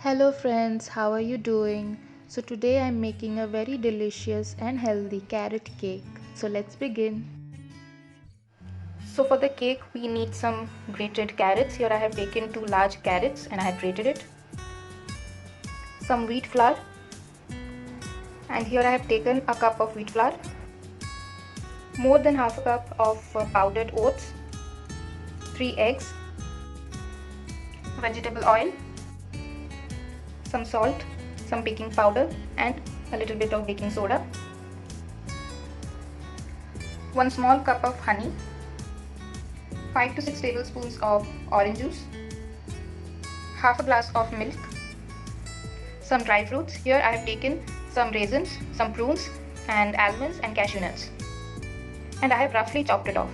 Hello friends, how are you doing? So today I'm making a very delicious and healthy carrot cake. So let's begin. So for the cake we need some grated carrots. Here I have taken two large carrots and I have grated it. Some wheat flour, and here I have taken a cup of wheat flour. More than half a cup of powdered oats. 3 eggs. Vegetable oil. Some salt. Some baking powder and a little bit of baking soda. 1 small cup of honey. 5 to 6 tablespoons of orange juice, half a glass of milk, some dry fruits. Here I have taken some raisins, some prunes and almonds and cashew nuts, and I have roughly chopped it off,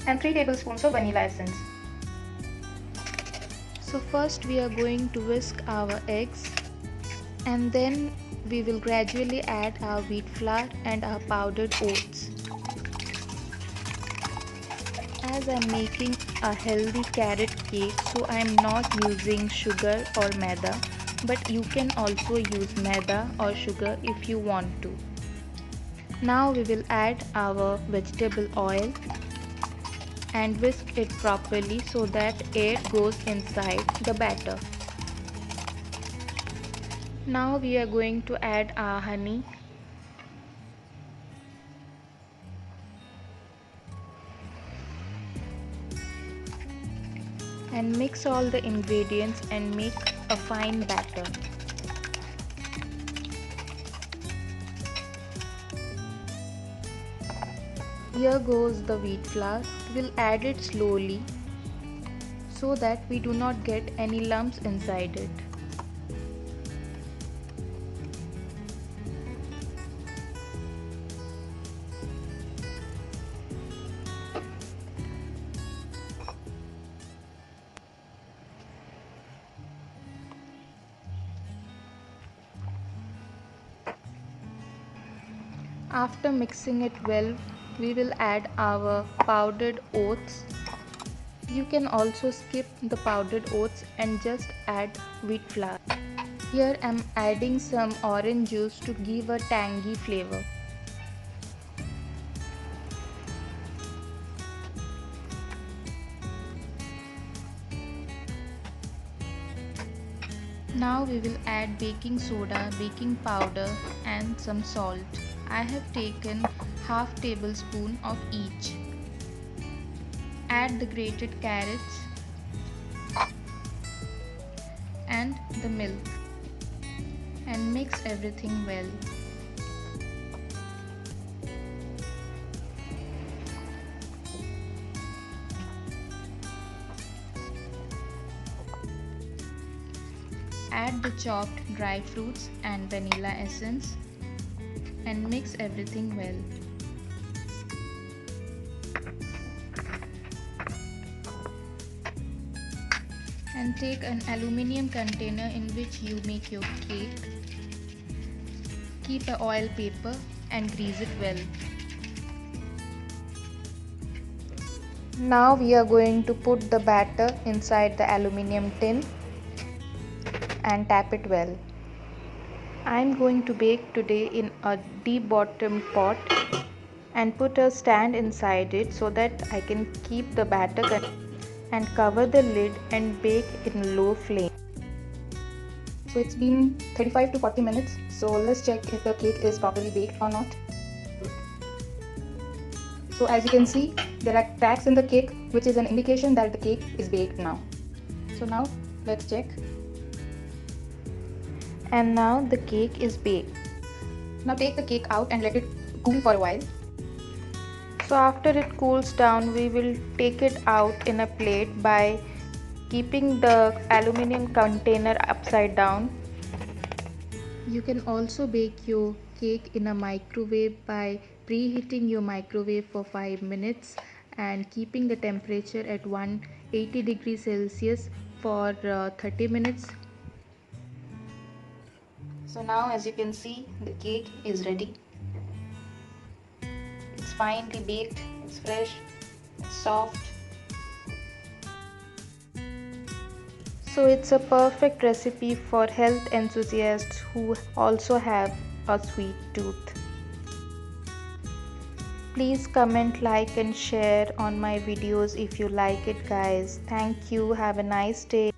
and 3 tablespoons of vanilla essence. So first we are going to whisk our eggs, and then we will gradually add our wheat flour and our powdered oats. As I'm making a healthy carrot cake, so I'm not using sugar or maida, but you can also use maida or sugar if you want to. Now we will add our vegetable oil and whisk it properly so that air goes inside the batter. Now we are going to add our honey. And mix all the ingredients and make a fine batter. Here goes the wheat flour. We'll add it slowly so that we do not get any lumps inside it. After mixing it well, we will add our powdered oats. You can also skip the powdered oats and just add wheat flour. Here I am adding some orange juice to give a tangy flavor. Now we will add baking soda, baking powder and some salt. I have taken half tablespoon of each. Add the grated carrots and the milk and mix everything well. Add the chopped dry fruits and vanilla essence and mix everything well. And take an aluminium container in which you make your cake. Keep a oil paper and grease it well. Now we are going to put the batter inside the aluminium tin and tap it well. I am going to bake today in a deep bottomed pot and put a stand inside it so that I can keep the batter and cover the lid and bake in low flame. So it's been 35 to 40 minutes, so let's check if the cake is properly baked or not. So as you can see, there are cracks in the cake, which is an indication that the cake is baked now. So now let's check. And now the cake is baked. Now take the cake out and let it cool for a while. So after it cools down, we will take it out in a plate by keeping the aluminium container upside down. You can also bake your cake in a microwave by preheating your microwave for 5 minutes and keeping the temperature at 180 degrees Celsius for 30 minutes. So now as you can see, the cake is ready. It's finely baked, it's fresh, it's soft. So it's a perfect recipe for health enthusiasts who also have a sweet tooth. Please comment, like and share on my videos if you like it guys. Thank you. Have a nice day.